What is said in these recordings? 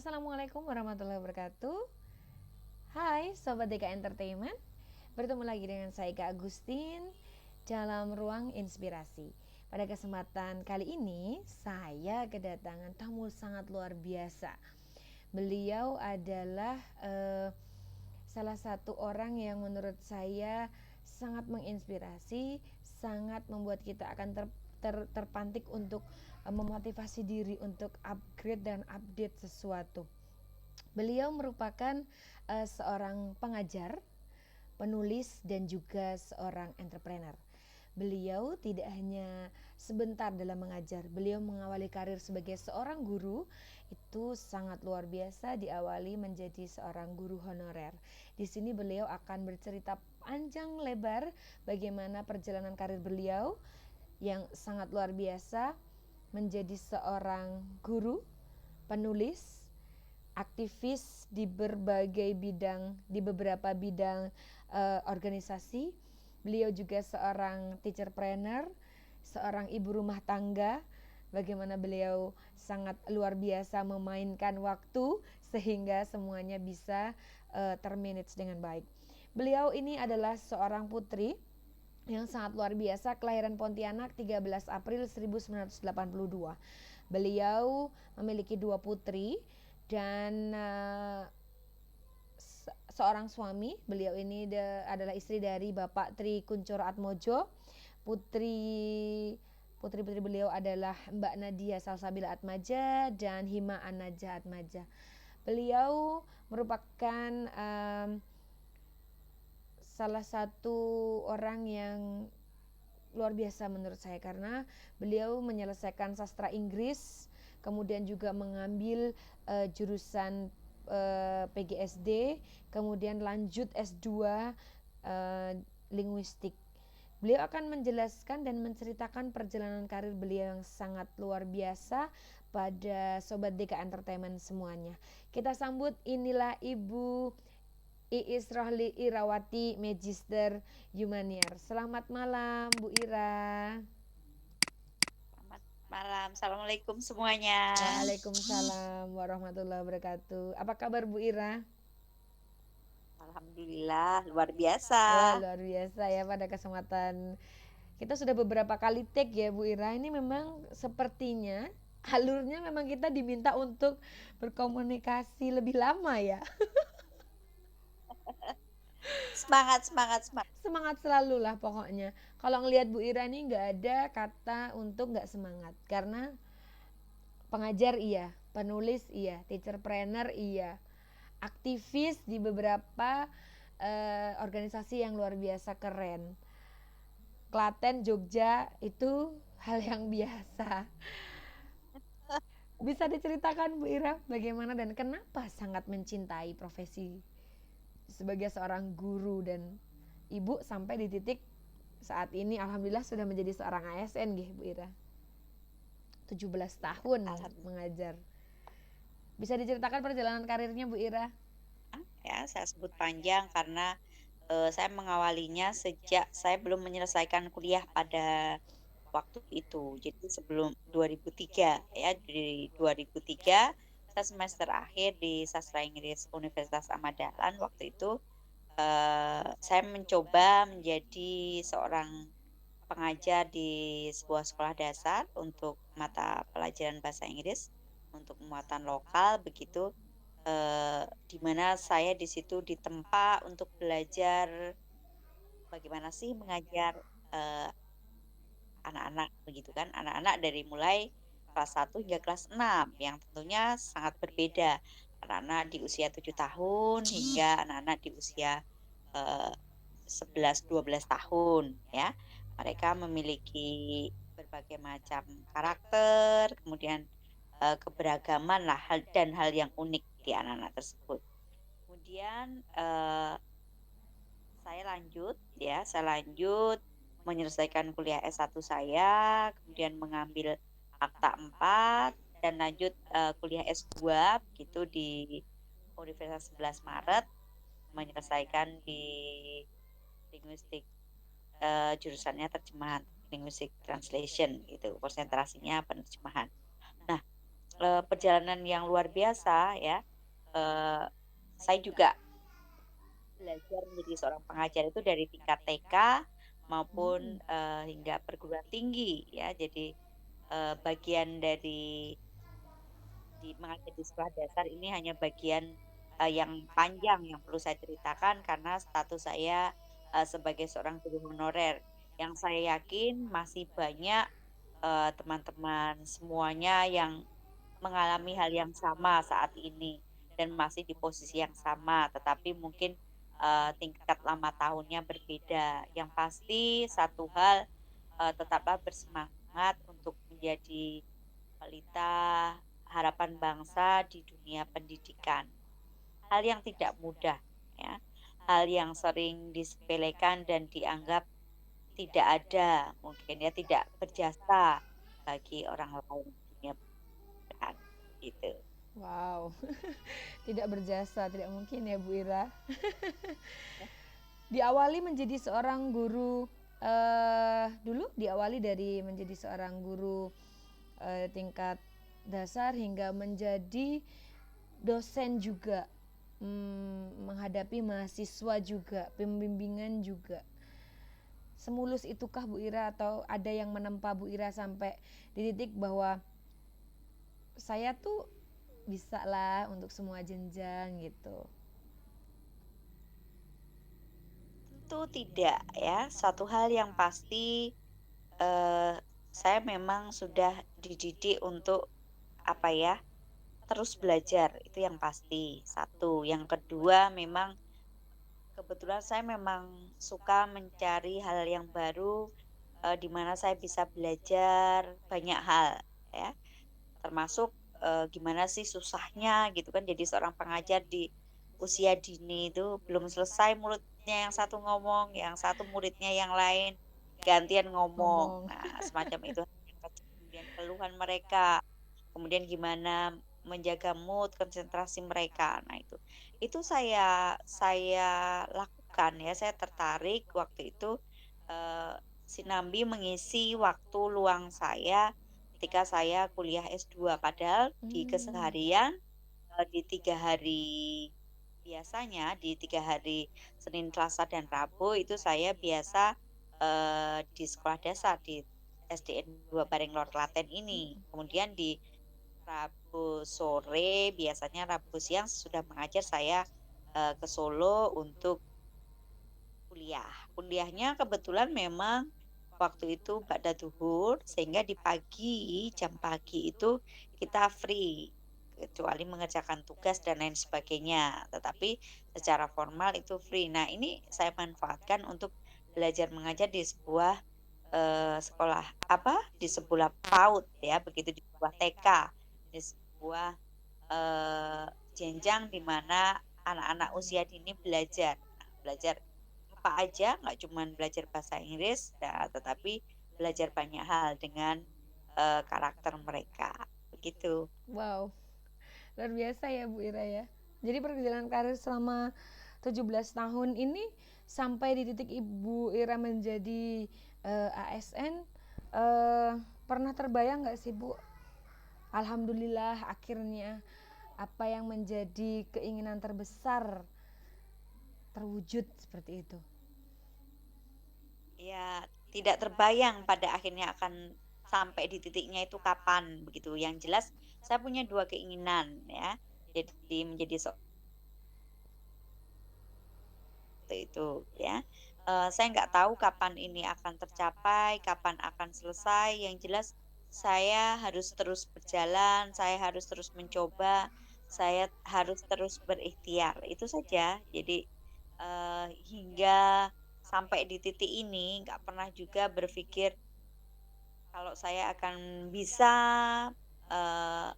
Assalamualaikum warahmatullahi wabarakatuh. Hai Sobat DK Entertainment, bertemu lagi dengan saya Kak Agustin dalam Ruang Inspirasi. Pada kesempatan kali ini saya kedatangan tamu sangat luar biasa. Beliau adalah salah satu orang yang menurut saya sangat menginspirasi, sangat membuat kita akan terpantik untuk memotivasi diri untuk upgrade dan update sesuatu. Beliau merupakan seorang pengajar, penulis, dan juga seorang entrepreneur. Beliau tidak hanya sebentar dalam mengajar, beliau mengawali karir sebagai seorang guru. Itu sangat luar biasa, diawali menjadi seorang guru honorer. Di sini beliau akan bercerita panjang lebar bagaimana perjalanan karir beliau yang sangat luar biasa menjadi seorang guru, penulis, aktivis di berbagai bidang, di beberapa bidang organisasi. Beliau juga seorang teacherpreneur, seorang ibu rumah tangga. Bagaimana beliau sangat luar biasa memainkan waktu sehingga semuanya bisa termanage dengan baik. Beliau ini adalah seorang putri yang sangat luar biasa, kelahiran Pontianak 13 April 1982. Beliau memiliki 2 putri dan seorang suami. Beliau ini adalah istri dari Bapak Tri Kuncoro Atmojo. Putri beliau adalah Mbak Nadia Salsabila Atmaja dan Hima Anaja Atmaja. Beliau merupakan salah satu orang yang luar biasa menurut saya, karena beliau menyelesaikan sastra Inggris, kemudian juga mengambil jurusan PGSD, kemudian lanjut S2 linguistik. Beliau akan menjelaskan dan menceritakan perjalanan karir beliau yang sangat luar biasa pada Sobat DK Entertainment semuanya. Kita sambut, inilah Ibu Iis Rohli Irawati, Magister Humaniar. Selamat malam Bu Ira. Selamat malam, assalamualaikum semuanya. Waalaikumsalam warahmatullahi wabarakatuh. Apa kabar Bu Ira? Alhamdulillah, luar biasa. Wah, luar biasa ya. Pada kesempatan kita sudah beberapa kali take ya Bu Ira. Ini memang sepertinya alurnya memang kita diminta untuk berkomunikasi lebih lama ya. Semangat, semangat, semangat. Semangat selalu lah pokoknya. Kalau ngelihat Bu Ira ini nggak ada kata untuk nggak semangat, karena pengajar iya, penulis iya, teacherpreneur iya, aktivis di beberapa organisasi yang luar biasa keren. Klaten, Jogja itu hal yang biasa. Bisa diceritakan Bu Ira bagaimana dan kenapa sangat mencintai profesi sebagai seorang guru dan ibu sampai di titik saat ini alhamdulillah sudah menjadi seorang ASN Bu Ira. 17 tahun mengajar. Bisa diceritakan perjalanan karirnya Bu Ira? Ya, saya sebut panjang karena saya mengawalinya sejak saya belum menyelesaikan kuliah pada waktu itu. Jadi sebelum 2003 ya, di 2003 saya semester akhir di Sastra Inggris Universitas Ahmad Dahlan. Waktu itu saya mencoba menjadi seorang pengajar di sebuah sekolah dasar untuk mata pelajaran bahasa Inggris untuk muatan lokal begitu, di mana saya di situ ditempa untuk belajar bagaimana sih mengajar, eee, anak-anak begitu kan, anak-anak dari mulai kelas 1 hingga kelas 6 yang tentunya sangat berbeda. Anak-anak di usia 7 tahun hingga anak-anak di usia, eee, 11, 12 tahun ya. Mereka memiliki berbagai macam karakter, kemudian, keberagaman lah hal yang unik di anak-anak tersebut. Kemudian, saya lanjut menyelesaikan kuliah S1 saya, kemudian mengambil Akta 4 dan lanjut, kuliah S2 begitu di Universitas 11 Maret, menyelesaikan di linguistik, jurusannya terjemahan, linguistic translation gitu, konsentrasinya penerjemahan. Nah, perjalanan yang luar biasa ya, eee, saya juga belajar menjadi seorang pengajar itu dari tingkat TK maupun, Hmm. hingga perguruan tinggi ya. Jadi, bagian dari mengajar di sekolah dasar ini hanya bagian, yang panjang yang perlu saya ceritakan karena status saya, sebagai seorang guru honorer. Yang saya yakin masih banyak, teman-teman semuanya yang mengalami hal yang sama saat ini dan masih di posisi yang sama, tetapi mungkin, tingkat lama tahunnya berbeda. Yang pasti satu hal, tetaplah bersemangat untuk menjadi pelita harapan bangsa di dunia pendidikan. Hal yang tidak mudah ya, hal yang sering disepelekan dan dianggap tidak ada, mungkin ya tidak berjasa bagi orang lain di dunia pendidikan, gitu. Wow, tidak berjasa, tidak mungkin ya Bu Ira. Diawali menjadi seorang guru, dulu diawali dari menjadi seorang guru tingkat dasar hingga menjadi dosen juga, menghadapi mahasiswa juga, pembimbingan juga. Semulus itukah Bu Ira atau ada yang menempa Bu Ira sampai di titik bahwa saya tuh bisa lah untuk semua jenjang gitu? Tentu tidak ya, satu hal yang pasti, eee, saya memang sudah dididik untuk, apa ya, terus belajar, itu yang pasti, satu. Yang kedua memang kebetulan saya memang suka mencari hal yang baru, di mana saya bisa belajar banyak hal ya, termasuk, gimana sih susahnya gitu kan jadi seorang pengajar di usia dini itu belum selesai mulutnya yang satu ngomong, yang satu muridnya yang lain gantian ngomong. Ngomong. Nah, semacam itu, kemudian keluhan mereka. Kemudian gimana menjaga mood, konsentrasi mereka. Nah itu saya lakukan ya, saya tertarik waktu itu, sinambi mengisi waktu luang saya ketika saya kuliah S2. Padahal di Hmm. keseharian, di 3 hari biasanya, di 3 hari Senin, Selasa, dan Rabu itu saya biasa, di sekolah dasar, di SDN 2 Barenglor Klaten ini. Kemudian di Rabu sore, biasanya Rabu siang sesudah mengajar saya, ke Solo untuk kuliah. Kuliahnya kebetulan memang waktu itu ba'da zuhur, sehingga di pagi, jam pagi itu kita free, kecuali mengerjakan tugas dan lain sebagainya, tetapi secara formal itu free. Nah, ini saya manfaatkan untuk belajar mengajar di sebuah, sekolah apa, di sebuah PAUD ya, begitu di sebuah TK, di sebuah, jenjang di mana anak-anak usia dini belajar. Nah, belajar apa aja, nggak cuman belajar bahasa Inggris, tetapi belajar banyak hal dengan, karakter mereka, begitu. Wow, luar biasa ya Bu Ira ya. Jadi perjalanan karir selama 17 tahun ini sampai di titik Ibu Ira menjadi ASN, eh, pernah terbayang nggak sih Bu? Alhamdulillah akhirnya apa yang menjadi keinginan terbesar terwujud seperti itu. Ya, tidak terbayang pada akhirnya akan sampai di titiknya itu kapan, begitu. Yang jelas saya punya 2 keinginan ya, jadi menjadi itu ya. Saya nggak tahu kapan ini akan tercapai, kapan akan selesai, yang jelas saya harus terus berjalan, saya harus terus mencoba, saya harus terus berikhtiar, itu saja. Jadi, hingga sampai di titik ini nggak pernah juga berpikir kalau saya akan bisa, eee,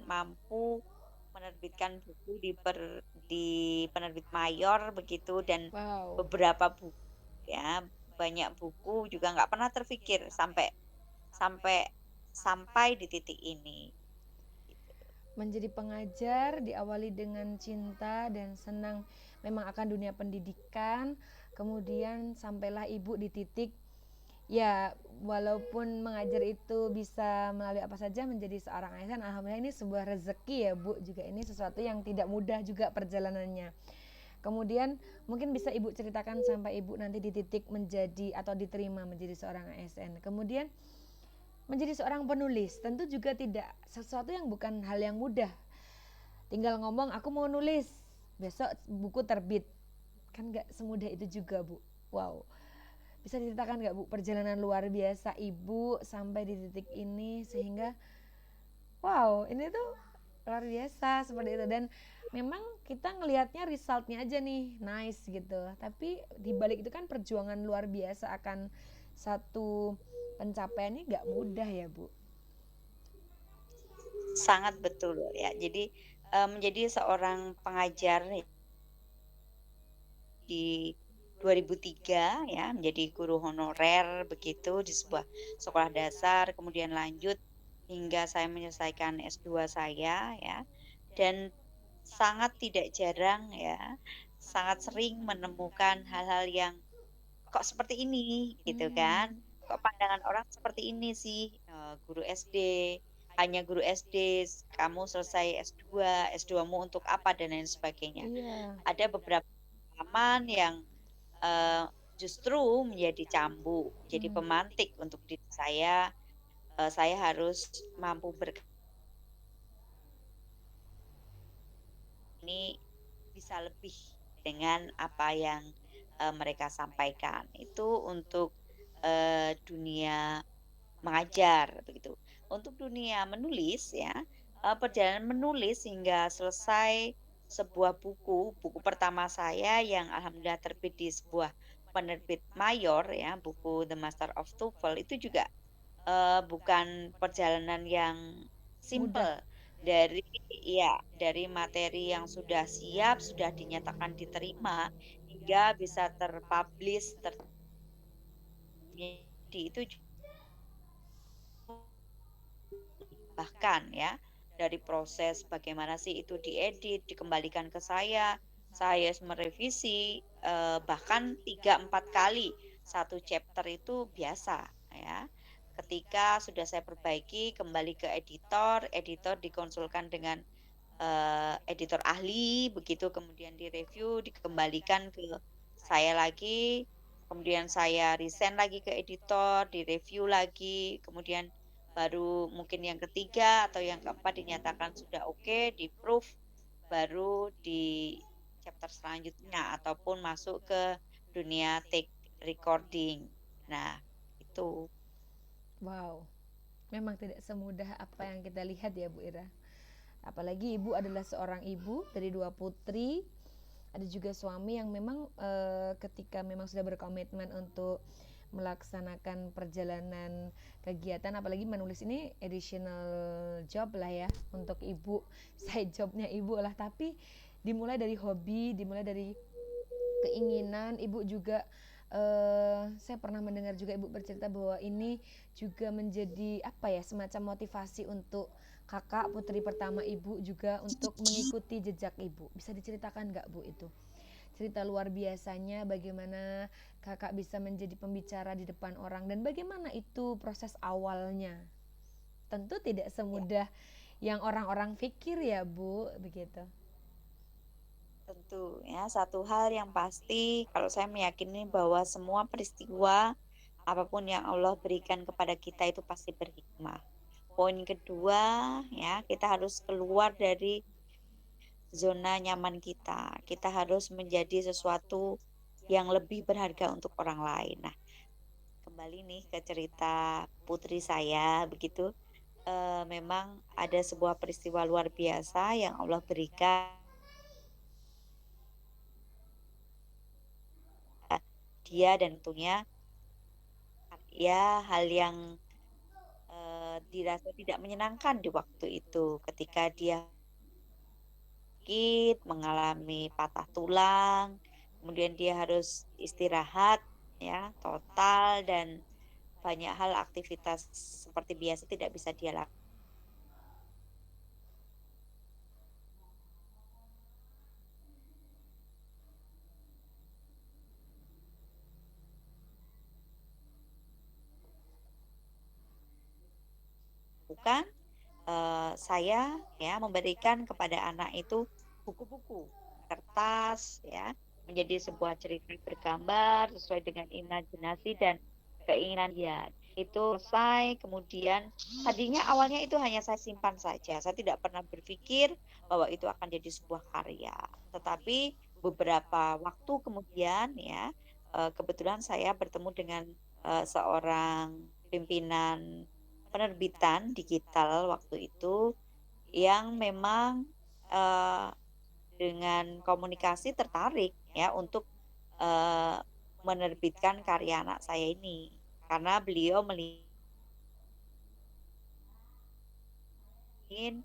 mampu menerbitkan buku di penerbit mayor begitu dan Wow, beberapa buku ya, banyak buku juga nggak pernah terfikir sampai sampai sampai di titik ini, gitu. menjadi pengajar diawali dengan cinta dan senang memang akan dunia pendidikan, kemudian sampailah Ibu di titik Ya, walaupun mengajar itu bisa melalui apa saja menjadi seorang ASN, alhamdulillah ini sebuah rezeki ya Bu, juga ini sesuatu yang tidak mudah juga perjalanannya. Kemudian mungkin bisa Ibu ceritakan sampai Ibu nanti di titik menjadi atau diterima menjadi seorang ASN. Kemudian menjadi seorang penulis tentu juga tidak sesuatu yang bukan hal yang mudah. Tinggal ngomong aku mau nulis, besok buku terbit. Kan gak semudah itu juga Bu. Wow. Bisa diceritakan nggak Bu perjalanan luar biasa Ibu sampai di titik ini sehingga wow ini tuh luar biasa seperti itu dan memang kita ngelihatnya resultnya aja nih nice gitu tapi di balik itu kan perjuangan luar biasa akan satu pencapaiannya nggak mudah ya Bu. Sangat betul ya. Jadi, menjadi seorang pengajar di 2003 ya, menjadi guru honorer begitu di sebuah sekolah dasar, kemudian lanjut hingga saya menyelesaikan S2 saya ya. Dan sangat tidak jarang ya, sangat sering menemukan hal-hal yang kok seperti ini gitu Hmm, kan. Kok pandangan orang seperti ini sih, guru SD, hanya guru SD, kamu selesai S2, S2-mu untuk apa dan lain sebagainya. iya. Ada beberapa pengalaman yang justru menjadi cambuk, jadi Hmm, pemantik untuk diri saya harus mampu ini bisa lebih dengan apa yang, mereka sampaikan. Itu untuk, dunia mengajar begitu. Untuk dunia menulis ya, perjalanan menulis hingga selesai sebuah buku, buku pertama saya yang alhamdulillah terbit di sebuah penerbit mayor ya, buku The Master of TOEFL itu juga, bukan perjalanan yang mudah. simpel. Dari ya dari materi yang sudah siap, sudah dinyatakan diterima, hingga bisa terpublish, itu bahkan ya, dari proses bagaimana sih itu diedit, dikembalikan ke saya harus merevisi, bahkan 3 4 kali satu chapter itu biasa ya. Ketika sudah saya perbaiki, kembali ke editor, editor dikonsulkan dengan, editor ahli, begitu kemudian direview, dikembalikan ke saya lagi, kemudian saya resign lagi ke editor, direview lagi, kemudian baru mungkin yang ketiga atau yang keempat dinyatakan sudah oke, di-proof, baru di chapter selanjutnya ataupun masuk ke dunia take recording. Nah, itu. Wow, memang tidak semudah apa yang kita lihat ya Bu Ira. Apalagi ibu adalah seorang ibu dari dua putri, ada juga suami yang memang ketika memang sudah berkomitmen untuk melaksanakan perjalanan kegiatan apalagi menulis ini additional job lah ya untuk ibu side jobnya ibu lah tapi dimulai dari hobi dimulai dari keinginan ibu juga saya pernah mendengar juga ibu bercerita bahwa ini juga menjadi apa ya semacam motivasi untuk kakak putri pertama ibu juga untuk mengikuti jejak ibu bisa diceritakan nggak bu itu cerita luar biasanya bagaimana kakak bisa menjadi pembicara di depan orang dan bagaimana itu proses awalnya tentu tidak Ya, semudah yang orang-orang pikir ya bu begitu. tentu ya, satu hal yang pasti kalau saya meyakini bahwa semua peristiwa apapun yang Allah berikan kepada kita itu pasti berhikmah. Poin kedua, ya, kita harus keluar dari zona nyaman kita. Kita harus menjadi sesuatu yang lebih berharga untuk orang lain. Nah, kembali nih ke cerita putri saya begitu. Memang ada sebuah peristiwa luar biasa yang Allah berikan dia dan tentunya ya hal yang dirasa tidak menyenangkan di waktu itu ketika dia sakit, mengalami patah tulang, kemudian dia harus istirahat ya total dan banyak hal aktivitas seperti biasa tidak bisa dia lakukan. lakukan, saya ya memberikan kepada anak itu buku-buku, kertas ya, menjadi sebuah cerita bergambar sesuai dengan imajinasi dan keinginan dia. Itu selesai, kemudian tadinya awalnya itu hanya saya simpan saja, saya tidak pernah berpikir bahwa itu akan jadi sebuah karya. Tetapi beberapa waktu kemudian ya, kebetulan saya bertemu dengan, seorang pimpinan penerbitan digital waktu itu yang memang, eee, dengan komunikasi tertarik ya untuk, eee, menerbitkan karya anak saya ini. Karena beliau ingin,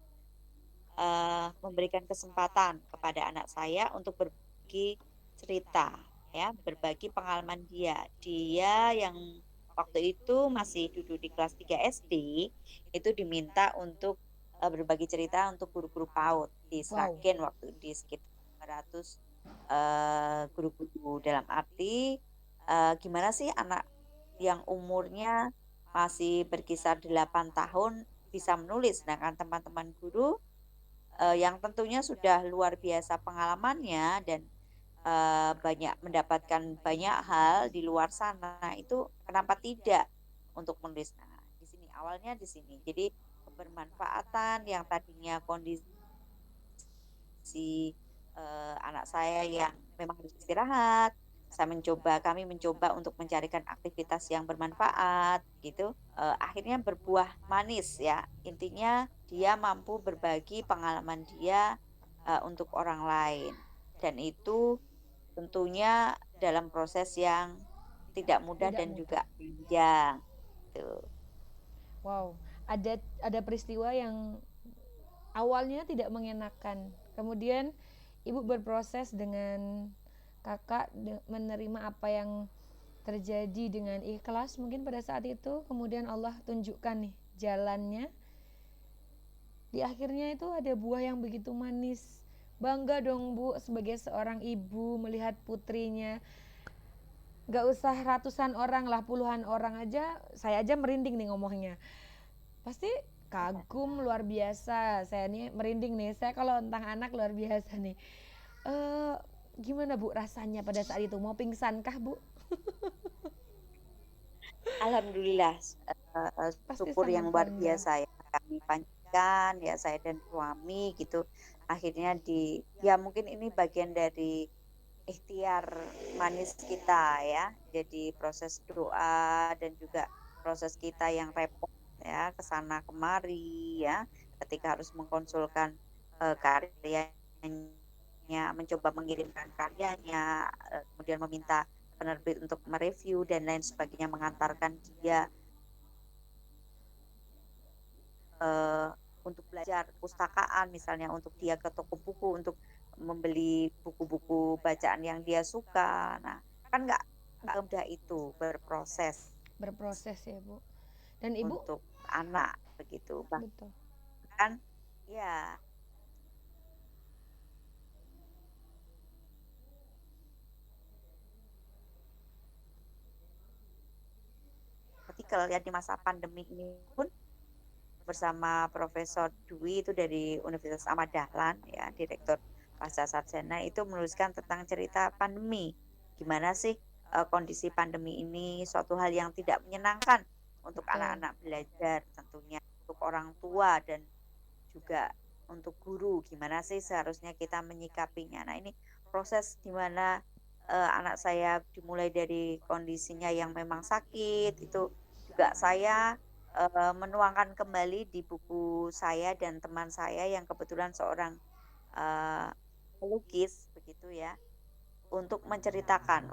memberikan kesempatan kepada anak saya untuk berbagi cerita ya, berbagi pengalaman dia. Dia yang waktu itu masih duduk di kelas 3 SD, itu diminta untuk, berbagi cerita untuk guru-guru PAUD di Wow, Sragen waktu di sekitar 200, guru-guru. Dalam arti, gimana sih anak yang umurnya masih berkisar 8 tahun bisa menulis, sedangkan teman-teman guru, yang tentunya sudah luar biasa pengalamannya dan, banyak mendapatkan banyak hal di luar sana, itu kenapa tidak untuk menulis. Nah, di sini, awalnya di sini. Jadi, kebermanfaatan yang tadinya kondisi anak saya yang memang harus istirahat, kami mencoba untuk mencarikan aktivitas yang bermanfaat gitu, akhirnya berbuah manis ya. Intinya dia mampu berbagi pengalaman dia, untuk orang lain dan itu tentunya dalam proses yang tidak mudah tidak dan mudah. juga panjang, gitu. Wow, ada peristiwa yang awalnya tidak mengenakan. Kemudian ibu berproses dengan kakak menerima apa yang terjadi dengan ikhlas mungkin pada saat itu. Kemudian Allah tunjukkan nih jalannya. Di akhirnya itu ada buah yang begitu manis. Bangga dong bu sebagai seorang ibu melihat putrinya. Gak usah ratusan orang lah, puluhan orang aja. Saya aja merinding nih ngomongnya. Pasti kagum luar biasa. Saya nih merinding nih. Saya kalau tentang anak luar biasa nih. Eh gimana Bu rasanya pada saat itu? Mau pingsan kah Bu? Alhamdulillah, Pasti syukur sangat yang luar bangga. biasa ya kami panjatkan ya saya dan suami gitu. Akhirnya ya mungkin ini bagian dari ikhtiar manis kita ya. Jadi proses doa dan juga proses kita yang repot ya ke sana kemari ya, ketika harus mengkonsulkan, karyanya, mencoba mengirimkan karyanya, kemudian meminta penerbit untuk mereview dan lain sebagainya, mengantarkan dia, eee, untuk belajar pustakaan misalnya, untuk dia ke toko buku untuk membeli buku-buku bacaan yang dia suka. Nah, kan nggak semudah itu berproses Berproses ya Bu. Dan Ibu untuk anak begitu. betul. Bahkan ya, ketika lihat di masa pandemi ini pun bersama Profesor Dwi itu dari Universitas Ahmad Dahlan ya, Direktur Pasca Sarjana itu menuliskan tentang cerita pandemi. Gimana sih, kondisi pandemi ini suatu hal yang tidak menyenangkan untuk Betul. anak-anak belajar tentunya, untuk orang tua dan juga untuk guru, gimana sih seharusnya kita menyikapinya. Nah, ini proses di mana, anak saya dimulai dari kondisinya yang memang sakit, itu juga saya, menuangkan kembali di buku saya dan teman saya yang kebetulan seorang, eee, pelukis begitu ya, untuk menceritakan,